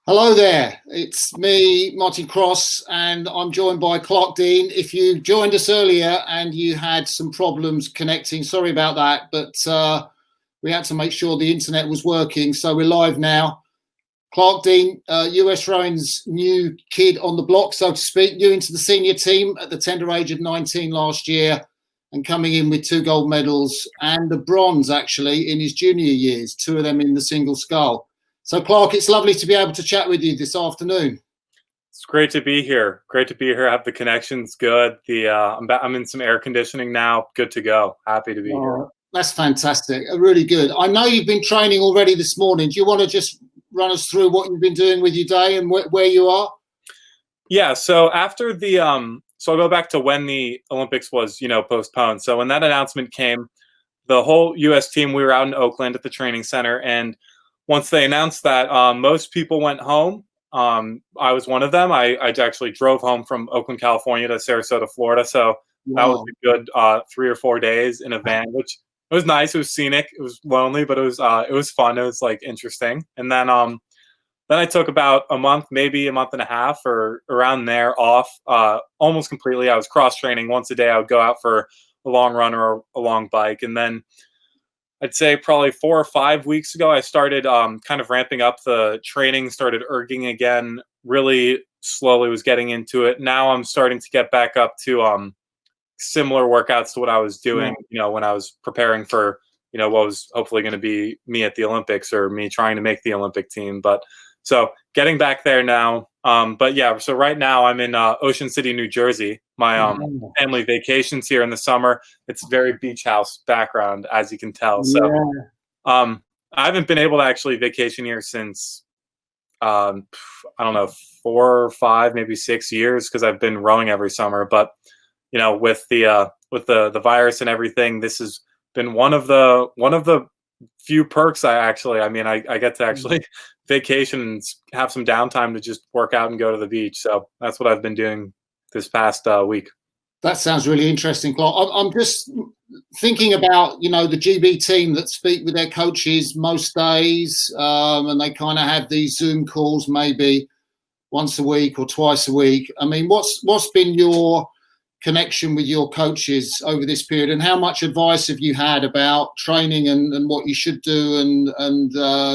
Hello there, it's me, Martin Cross, and I'm joined by Clark Dean. If you joined us earlier and you had some problems connecting, sorry about that, but we had to make sure the internet was working, so we're live now. Clark Dean, US Rowing's new kid on the block, so to speak, new into the senior team at the tender age of 19 last year, and coming in with 2 gold medals and a bronze, actually, in his junior years, 2 of them in the single scull. So, Clark, it's lovely to be able to chat with you this afternoon. It's great to be here. Great to be here. I have the connection's good. I'm in some air conditioning now. Good to go. Happy to be here. That's fantastic. Really good. I know you've been training already this morning. Do you want to just run us through what you've been doing with your day and where you are? Yeah. So after so I'll go back to when the Olympics was, postponed. So when that announcement came, the whole U.S. team, we were out in Oakland at the training center, and once they announced that, most people went home. I was one of them. I actually drove home from Oakland, California to Sarasota, Florida. So that was a good 3 or 4 days in a van, which it was nice. It was scenic. It was lonely, but it was fun. It was like interesting. And then I took about a month, maybe a month and a half or around there off almost completely. I was cross training once a day. I would go out for a long run or a long bike. And then I'd say probably 4 or 5 weeks ago, I started kind of ramping up the training, started erging again, really slowly was getting into it. Now I'm starting to get back up to similar workouts to what I was doing, when I was preparing for, what was hopefully going to be me at the Olympics or me trying to make the Olympic team. But so getting back there now. But yeah, so right now I'm in Ocean City, New Jersey. My family vacations here in the summer. It's very beach house background, as you can tell. So I haven't been able to actually vacation here since I don't know, 4 or 5, maybe 6 years, because I've been rowing every summer. But with the virus and everything, this has been one of the few perks I get to actually vacation and have some downtime to just work out and go to the beach. So that's what I've been doing this past week. That sounds really interesting, Clark. I'm just thinking about, the GB team that speak with their coaches most days, and they kind of have these Zoom calls maybe once a week or twice a week. I mean, what's been your connection with your coaches over this period, and how much advice have you had about training and what you should do and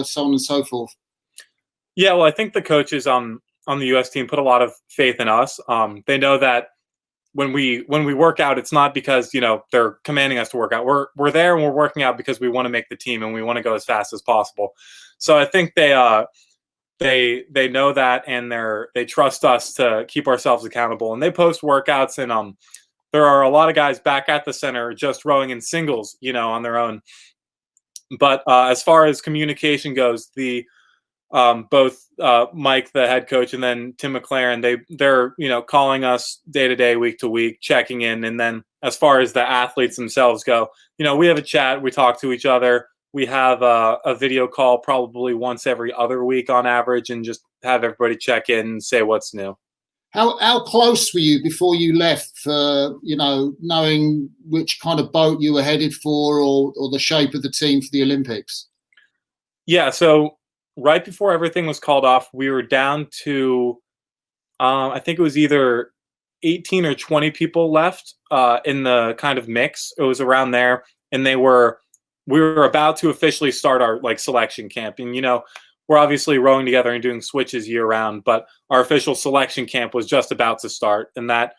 so on and so forth? Yeah, well, I think the coaches on the U.S. team put a lot of faith in us. They know that when we work out, it's not because they're commanding us to work out. We're there and we're working out because we want to make the team and we want to go as fast as possible. So I think they know that, and they trust us to keep ourselves accountable. And they post workouts, and there are a lot of guys back at the center just rowing in singles, on their own. But as far as communication goes, both Mike, the head coach, and then Tim Mclaren, they're calling us day to day, week to week, checking in. And then as far as the athletes themselves go, we have a chat, we talk to each other. We have a video call probably once every other week on average, and just have everybody check in and say what's new. How close were you before you left for, knowing which kind of boat you were headed for, or the shape of the team for the Olympics? Yeah, so right before everything was called off, we were down to, I think it was either 18 or 20 people left in the kind of mix. It was around there, and we were about to officially start our selection camp. And, we're obviously rowing together and doing switches year round, but our official selection camp was just about to start. And that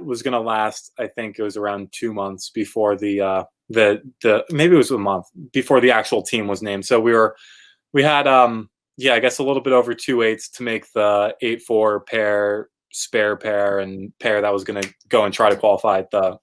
was going to last, I think it was around 2 months before maybe it was a month before the actual team was named. So we had, I guess a little bit over 2 8s to make the 8-4 pair, spare pair, and pair that was going to go and try to qualify at the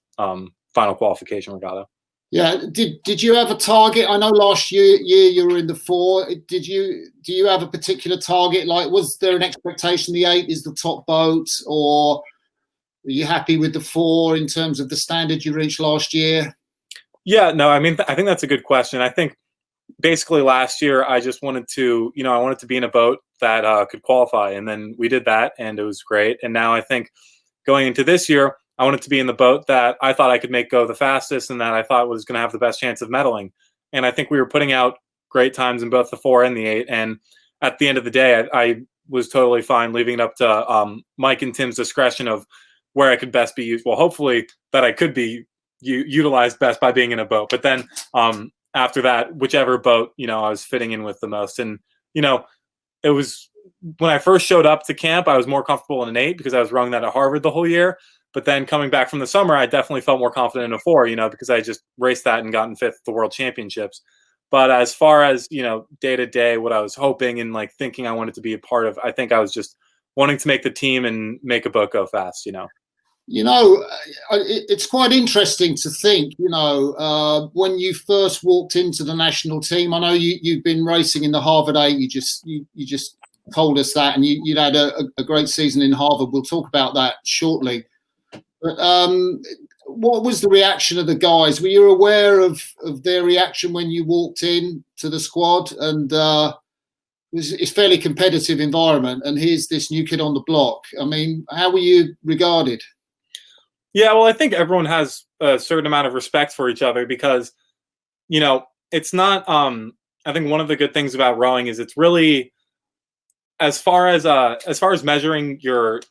final qualification regatta. Yeah. Did you have a target? I know last year you were in the 4. Do you have a particular target? Like, was there an expectation the 8 is the top boat, or are you happy with the 4 in terms of the standard you reached last year? Yeah, no, I mean, I think that's a good question. I think basically last year I just wanted to, I wanted to be in a boat that could qualify, and then we did that, and it was great. And now I think going into this year, I wanted to be in the boat that I thought I could make go the fastest, and that I thought was going to have the best chance of medaling. And I think we were putting out great times in both the 4 and the 8. And at the end of the day, I was totally fine leaving it up to Mike and Tim's discretion of where I could best be used. Well, hopefully that I could be utilized best by being in a boat. But then after that, whichever boat, I was fitting in with the most. And, it was when I first showed up to camp, I was more comfortable in an 8 because I was rowing that at Harvard the whole year. But then coming back from the summer, I definitely felt more confident in a 4, because I just raced that and gotten 5th at the World Championships. But as far as, day to day, what I was hoping and like thinking I wanted to be a part of, I think I was just wanting to make the team and make a boat go fast, It's quite interesting to think, when you first walked into the national team. I know you've been racing in the Harvard 8. You just told us that, and you'd had a great season in Harvard. We'll talk about that shortly. But what was the reaction of the guys? Were you aware of their reaction when you walked in to the squad? And it's a fairly competitive environment, and here's this new kid on the block. I mean, how were you regarded? Yeah, well, I think everyone has a certain amount of respect for each other because, it's not. I think one of the good things about rowing is it's really, as far as measuring your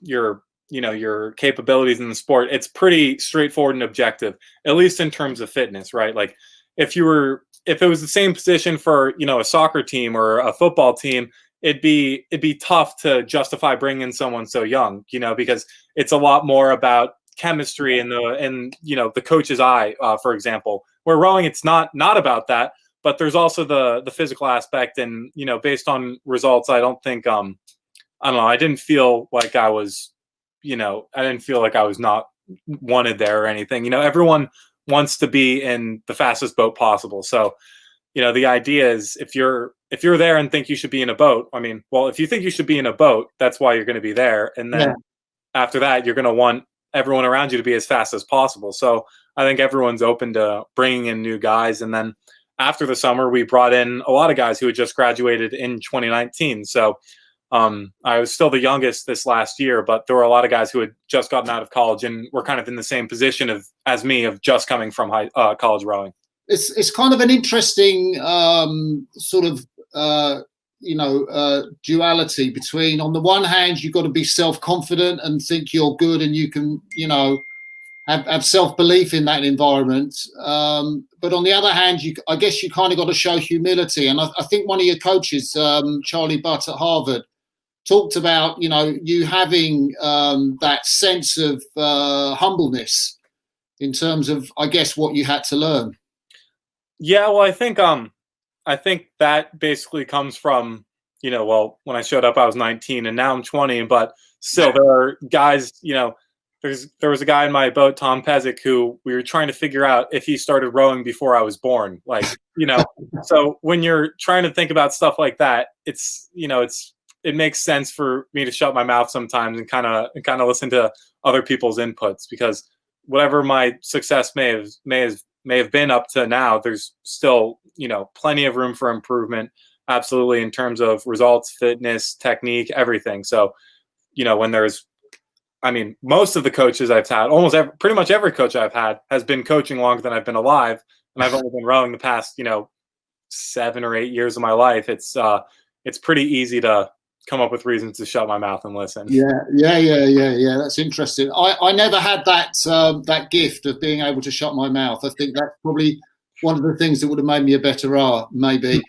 capabilities in the sport, it's pretty straightforward and objective, at least in terms of fitness, right? Like if it was the same position for, a soccer team or a football team, it'd be tough to justify bringing in someone so young, because it's a lot more about chemistry and the coach's eye, for example. Where rowing, it's not about that, but there's also the physical aspect, and based on results, I don't think I don't know, I didn't feel like I was not wanted there or anything. Everyone wants to be in the fastest boat possible. So, the idea is if you're there and think you should be in a boat, if you think you should be in a boat, that's why you're going to be there. And then after that, you're going to want everyone around you to be as fast as possible. So I think everyone's open to bringing in new guys. And then after the summer, we brought in a lot of guys who had just graduated in 2019. So I was still the youngest this last year, but there were a lot of guys who had just gotten out of college and were kind of in the same position as me of just coming from college rowing. It's kind of an interesting sort of duality between, on the one hand, you've got to be self-confident and think you're good and you can have self-belief in that environment, but on the other hand, I guess you kind of got to show humility. And I think one of your coaches, Charlie Butt at Harvard, talked about you having that sense of humbleness in terms of, I guess, what you had to learn. Yeah, well, I think that basically comes from, when I showed up, I was 19 and now I'm 20, but still there are guys, there was a guy in my boat, Tom Pezic, who we were trying to figure out if he started rowing before I was born. Like, so when you're trying to think about stuff like that, it makes sense for me to shut my mouth sometimes and kind of listen to other people's inputs, because whatever my success may have been up to now, there's still, plenty of room for improvement. Absolutely. In terms of results, fitness, technique, everything. So, when most of the coaches I've had, pretty much every coach I've had has been coaching longer than I've been alive. And I've only been rowing the past, 7 or 8 years of my life. It's pretty easy to come up with reasons to shut my mouth and listen. Yeah. That's interesting. I never had that gift of being able to shut my mouth. I think that's probably one of the things that would have made me a better rower, maybe.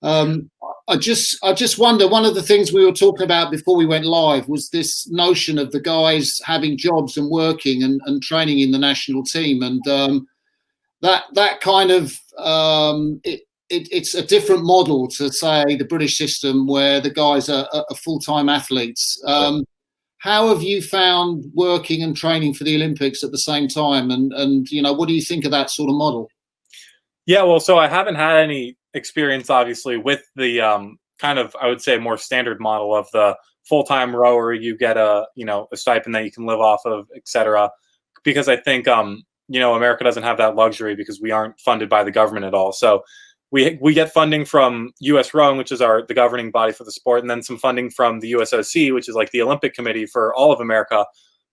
I just wonder, one of the things we were talking about before we went live was this notion of the guys having jobs and working and training in the national team, and that kind of it's a different model to, say, the British system where the guys are full-time athletes. How have you found working and training for the Olympics at the same time? And what do you think of that sort of model? Yeah, well, so I haven't had any experience, obviously, with the kind of, I would say, more standard model of the full-time rower. You get a stipend that you can live off of, et cetera. Because I think, America doesn't have that luxury because we aren't funded by the government at all. So we get funding from U.S. Rowing, which is the governing body for the sport, and then some funding from the USOC, which is like the Olympic Committee for all of America.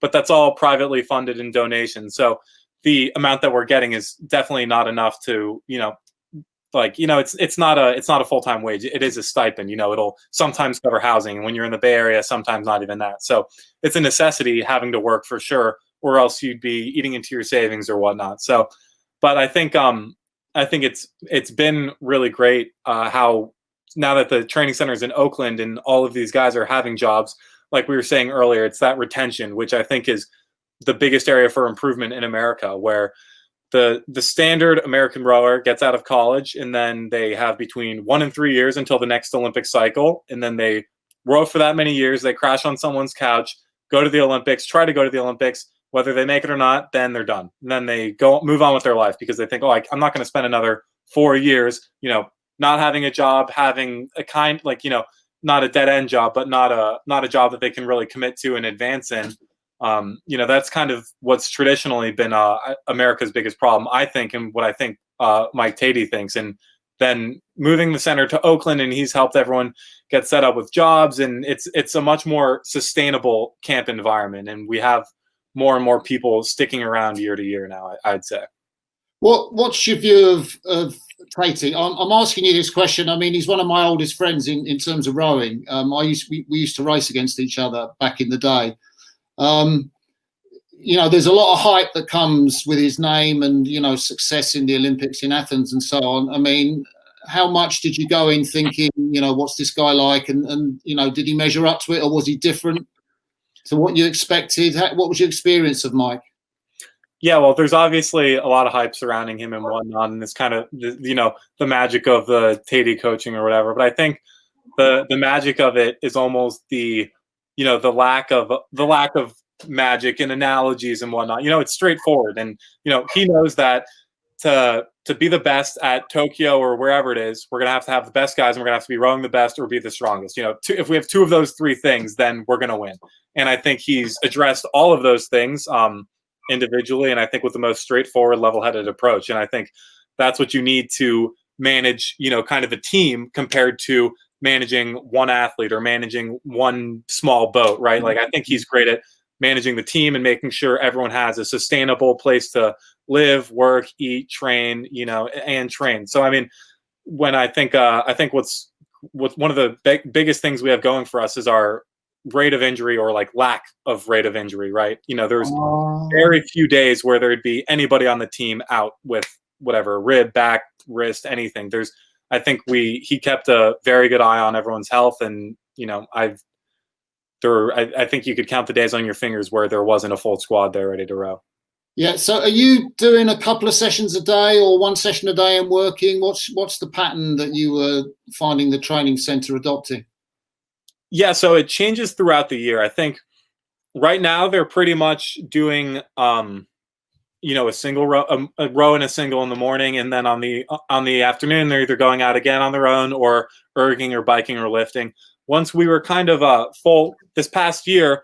But that's all privately funded in donations. So the amount that we're getting is definitely not enough to, like, it's not a full-time wage. It is a stipend. It'll sometimes cover housing, and when you're in the Bay Area, sometimes not even that. So it's a necessity having to work for sure, or else you'd be eating into your savings or whatnot. So, but I think it's been really great how now that the training center is in Oakland and all of these guys are having jobs, like we were saying earlier, it's that retention, which I think is the biggest area for improvement in America, where the standard American rower gets out of college and then they have between 1 and 3 years until the next Olympic cycle. And then they row for that many years, they crash on someone's couch, go to the Olympics, try to go to the Olympics. Whether they make it or not, then they're done. And then they move on with their life because they think, I'm not going to spend another 4 years, not having a job, having a not a dead end job, but not a job that they can really commit to and advance in. That's kind of what's traditionally been America's biggest problem, I think, and what I think Mike Teti thinks. And then moving the center to Oakland, and he's helped everyone get set up with jobs, and it's a much more sustainable camp environment, and we have more and more people sticking around year to year now, I'd say. What's your view of Teti? I'm asking you this question. I mean, he's one of my oldest friends in terms of rowing. We used to race against each other back in the day. There's a lot of hype that comes with his name and, success in the Olympics in Athens and so on. I mean, how much did you go in thinking, what's this guy like? And did he measure up to it, or was he different to what you expected? What was your experience of Mike? Yeah, well, there's obviously a lot of hype surrounding him and whatnot, and it's kind of the magic of the Teti coaching or whatever. But I think the magic of it is almost the lack of magic and analogies and whatnot. It's straightforward, and he knows that to be the best at Tokyo or wherever it is, we're gonna have the best guys, and we're gonna have to be rowing the best or be the strongest. If we have two of those three things, then we're gonna win. And I think he's addressed all of those things individually, and I think with the most straightforward, level-headed approach. And I think that's what you need to manage, kind of a team compared to managing one athlete or managing one small boat, right? Like, I think he's great at managing the team and making sure everyone has a sustainable place to live, work, eat, train, and train. So, I mean, when I think what's one of the biggest things we have going for us is our rate of injury, or like lack of rate of injury, right? There's very few days where there'd be anybody on the team out with whatever, rib, back, wrist, anything. I think he kept a very good eye on everyone's health, and I think you could count the days on your fingers where there wasn't a full squad there ready to row. Yeah. So are you doing a couple of sessions a day or one session a day and working? What's the pattern that you were finding the training center adopting? Yeah, so it changes throughout the year. I think right now they're pretty much doing a single row, a row and a single in the morning, and then on the afternoon they're either going out again on their own or erging or biking or lifting. Once we were kind of full this past year,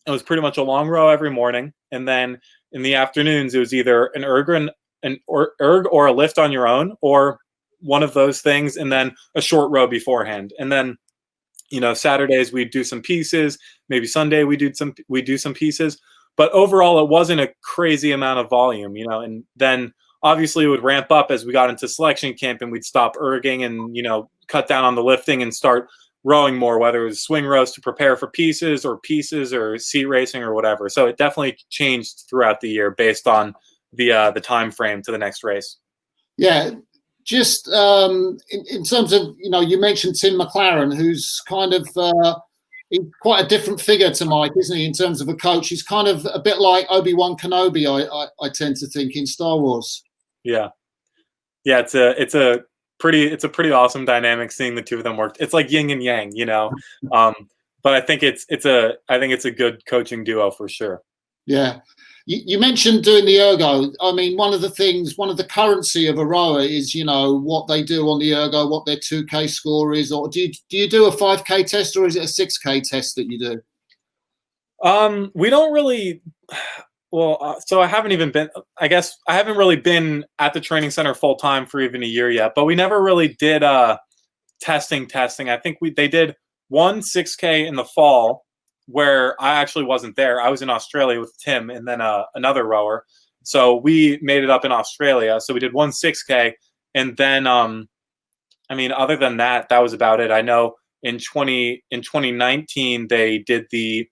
it was pretty much a long row every morning, and then in the afternoons it was either an erg or a lift on your own, or one of those things, and then a short row beforehand. And then Saturdays we'd do some pieces, maybe Sunday we do some pieces, but overall it wasn't a crazy amount of volume, and then obviously it would ramp up as we got into selection camp, and we'd stop erging and cut down on the lifting and start rowing more, whether it was swing rows to prepare for pieces or seat racing or whatever. So it definitely changed throughout the year based on the time frame to the next race. Yeah. Just in terms of, you mentioned Tim Mclaren, who's kind of quite a different figure to Mike, isn't he, in terms of a coach? He's kind of a bit like Obi-Wan Kenobi, I tend to think, in Star Wars. Yeah. It's a pretty awesome dynamic seeing the two of them work. It's like yin and yang, but I think it's a good coaching duo for sure. Yeah. You mentioned doing the ergo. I mean, one of the currency of a rower is, what they do on the ergo, what their 2K score is, or do you do a 5K test, or is it a 6K test that you do? We don't really. Well, so I haven't really been at the training center full time for even a year yet, but we never really did testing. I think they did one 6K in the fall, where I actually wasn't there. I was in Australia with Tim and then another rower. So we made it up in Australia. So we did one 6K, And then, I mean, other than that, that was about it. I know in 2019 they did the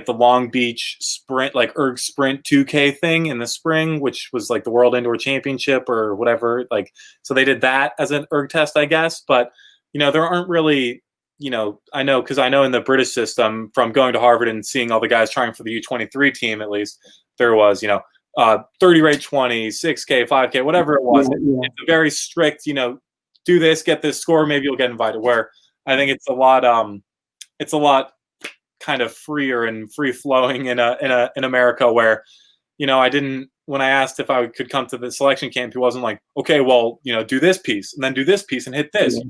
Long Beach sprint, like erg sprint 2K thing in the spring, which was like the World Indoor Championship or whatever. Like, so they did that as an erg test, I guess. But, there aren't really, I know, because I know in the British system, from going to Harvard and seeing all the guys trying for the U23 team, at least, there was, 30 rate 20, 6K, 5K, whatever it was. Yeah. It's a very strict, do this, get this score, maybe you'll get invited. Where I think it's a lot kind of freer and free flowing in America, where, I didn't, when I asked if I could come to the selection camp, he wasn't like, okay, well, do this piece and then do this piece and hit this.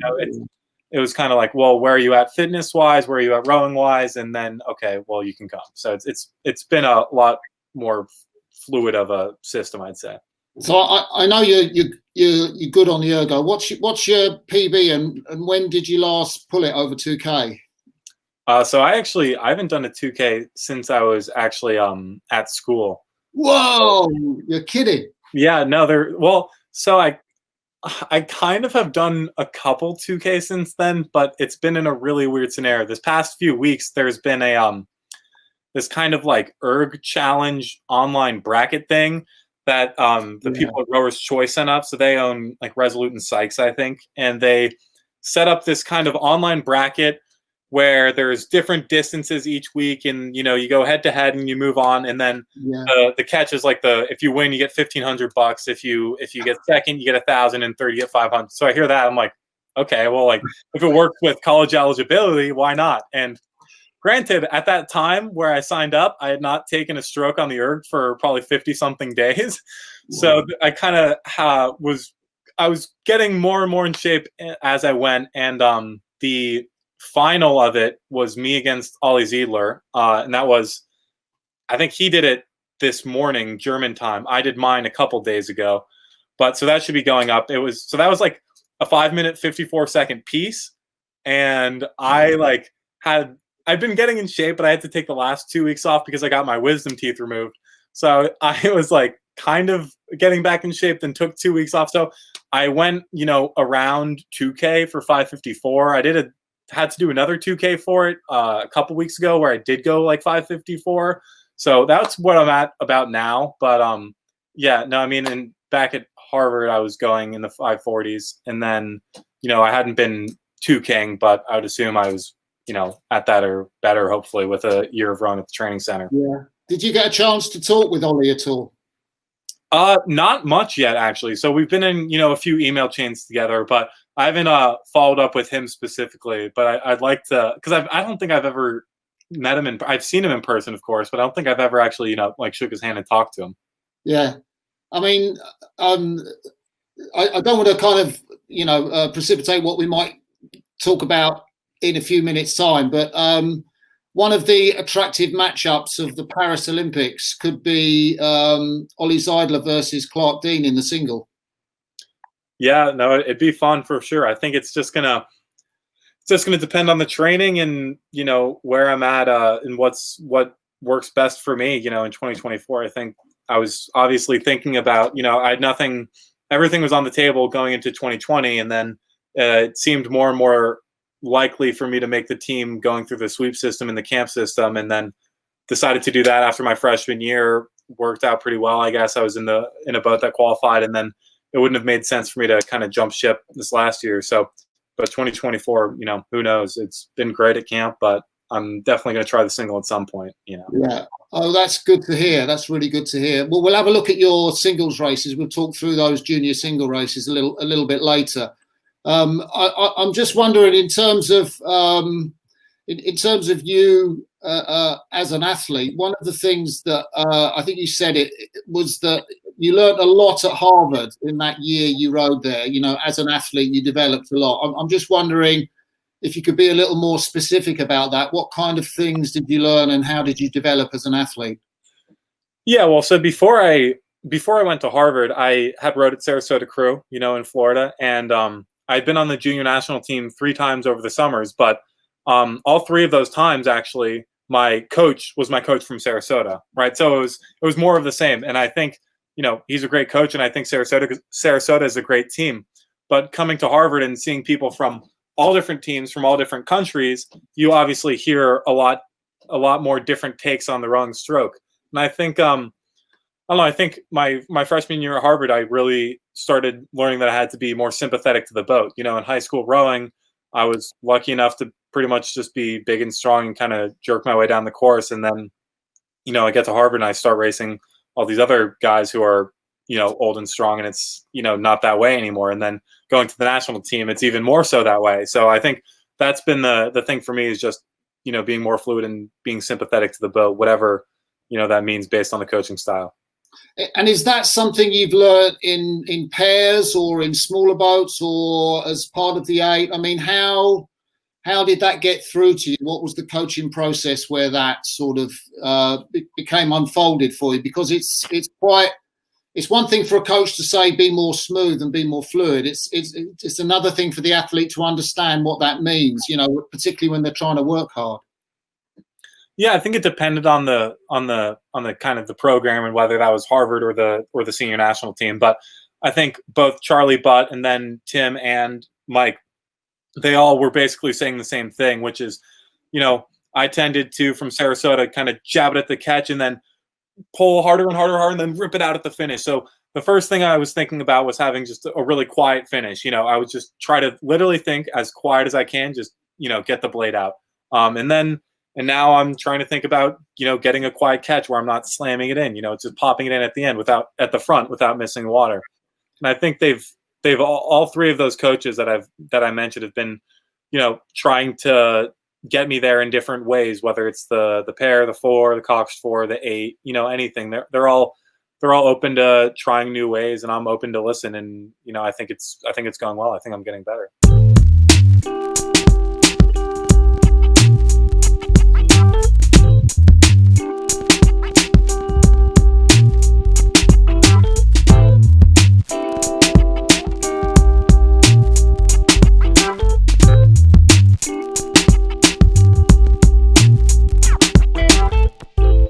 It was kind of like, well, where are you at fitness wise? Where are you at rowing wise? And then, okay, well, you can come. So it's been a lot more fluid of a system, I'd say. So I know you're good on the ergo. What's your PB and when did you last pull it over 2K? So I haven't done a 2K since I was actually at school. Whoa, you're kidding. Yeah, no, so I kind of have done a couple 2K since then, but it's been in a really weird scenario. This past few weeks, there's been a this kind of like erg challenge online bracket thing that the people at Rowers Choice sent up. So they own like Resolute and Sykes, I think, and they set up this kind of online bracket where there's different distances each week, and you go head to head and you move on, and then the catch is like if you win you get $1,500, if you get second you get 1,000, and third you get 500. So I hear that, I'm like, okay, well, like if it works with college eligibility, why not? And granted, at that time where I signed up, I had not taken a stroke on the erg for probably 50 something days, so I kind of I was getting more and more in shape as I went, and the final of it was me against Olli Zeidler, and that was, I think he did it this morning German time. I did mine a couple days ago, but so that should be going up. That was like a 5-minute 54-second piece, and I've been getting in shape, but I had to take the last 2 weeks off because I got my wisdom teeth removed. So I was like kind of getting back in shape, then took 2 weeks off. So I went, around 2K for 554. I had to do another 2K for it a couple weeks ago where I did go like 554. So that's what I'm at about now. But yeah, no, I mean, and back at Harvard, I was going in the 540s, and then, I hadn't been 2King, but I would assume I was, at that or better, hopefully, with a year of rowing at the training center. Yeah. Did you get a chance to talk with Olli at all? Not much yet, actually. So we've been in, a few email chains together, but I haven't followed up with him specifically. But I'd like to, because I don't think I've ever met him I've seen him in person, of course, but I don't think I've ever actually, shook his hand and talked to him. Yeah. I mean, I don't want to kind of, precipitate what we might talk about in a few minutes' time, but one of the attractive matchups of the Paris Olympics could be Olli Zeidler versus Clark Dean in the single. Yeah, no, it'd be fun for sure. I think it's just gonna depend on the training and where I'm at and what works best for me. In 2024, I think I was obviously thinking about I had nothing. Everything was on the table going into 2020, and then it seemed more and more likely for me to make the team going through the sweep system and the camp system, and then decided to do that after my freshman year. Worked out pretty well, I guess. I was in a boat that qualified, and then it wouldn't have made sense for me to kind of jump ship this last year. So, but 2024, who knows? It's been great at camp, but I'm definitely going to try the single at some point. Yeah. Oh, that's good to hear. That's really good to hear. Well, we'll have a look at your singles races. We'll talk through those junior single races a little bit later. I'm just wondering, in terms of you as an athlete, one of the things that I think you said it was that you learned a lot at Harvard in that year you rowed there. As an athlete, you developed a lot. I'm just wondering if you could be a little more specific about that. What kind of things did you learn, and how did you develop as an athlete? Yeah, well, so before I went to Harvard, I had rowed at Sarasota Crew, in Florida, and I'd been on the junior national team 3 times over the summers, but all 3 of those times, actually, my coach was my coach from Sarasota, right? So it was more of the same. And I think, he's a great coach, and I think Sarasota is a great team. But coming to Harvard and seeing people from all different teams from all different countries, you obviously hear a lot more different takes on the rowing stroke. And I think I don't know. I think my freshman year at Harvard, I really started learning that I had to be more sympathetic to the boat. In high school rowing, I was lucky enough to pretty much just be big and strong and kind of jerk my way down the course. And then, I get to Harvard and I start racing all these other guys who are, old and strong, and it's, not that way anymore. And then going to the national team, it's even more so that way. So I think that's been the thing for me, is just, being more fluid and being sympathetic to the boat, whatever, that means based on the coaching style. And is that something you've learned in pairs or in smaller boats or as part of the 8? I mean, how did that get through to you? What was the coaching process where that sort of became unfolded for you? Because it's one thing for a coach to say be more smooth and be more fluid. It's another thing for the athlete to understand what that means, particularly when they're trying to work hard. Yeah, I think it depended on the kind of the program and whether that was Harvard or the senior national team. But I think both Charlie Butt and then Tim and Mike, they all were basically saying the same thing, which is, I tended to, from Sarasota, kind of jab it at the catch and then pull harder and harder and then rip it out at the finish. So the first thing I was thinking about was having just a really quiet finish. I would just try to literally think as quiet as I can, just, get the blade out. And now I'm trying to think about, getting a quiet catch where I'm not slamming it in, just popping it in at the end at the front without missing the water. And I think they've all three of those coaches that I mentioned have been, trying to get me there in different ways, whether it's the pair, the 4, the Cox 4, the 8, anything. They're all open to trying new ways, and I'm open to listen. And I think it's going well. I think I'm getting better.